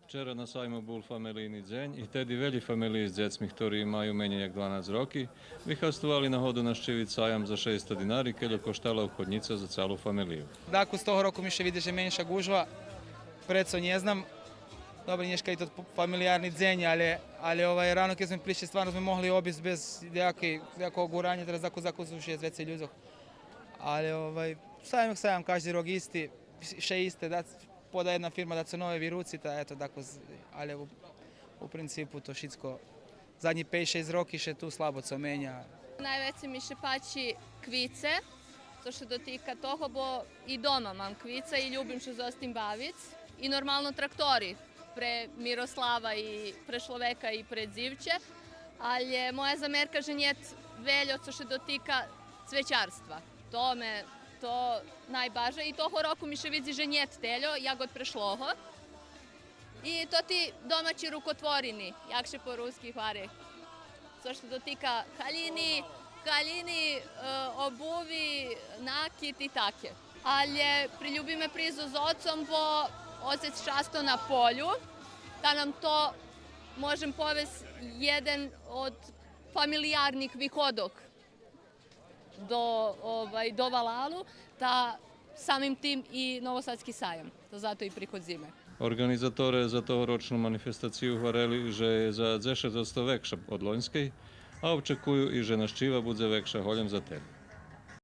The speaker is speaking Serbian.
Вчора на sajmu bol familijný deň i tedy veľa familií s deťmi, ktorí majú menej ako 12 roky, vychastovali na hodu navštíviť sajam za 600 dinari, keďo koštala obchodnica za celú familiju. Dakle, z toho roku mi še vidi, že menša gužva, preco ne znam. Dobro, nješka i to familijarni dzenj, ali rano kad smo prišli, stvarno smo mogli obis bez jakog guranja, teraz ako su še zvece ljuzok. Ali sajam každi rok isti, še iste, da poda jedna firma da su nove viruci, eto, dakle, ali u principu to šitsko zadnji 5-6 roki še tu slabo co menja. Najveće mi še pači kvice, to što dotika toho, bo i doma mam kvica i ljubim što se s tim bavic. I normalno traktori, pre Miroslava i pre človeka i pre Dzivče, ali je moja zamerka že njet veljo co što dotika cvećarstva. To najbaže i toho roku mi še vidzi že njet teljo, jak od prešloho. I to ti domaći rukotvorini, jak še po ruski hvare. Co što dotika halini, obuvi, nakit i take. Ali priljubi me prizu s ocom, bo ocec často na polju, da nam to možem povesti jedan od familijarnih vihodok do Valalu, da samim tim i Novosadski sajam, da zato i prihod zime. Organizatore za tohoročnú manifestáciu hovorili, že je za 10% vekša od loňskej a očekujú i že naštíva bude vekša hoľom za ten.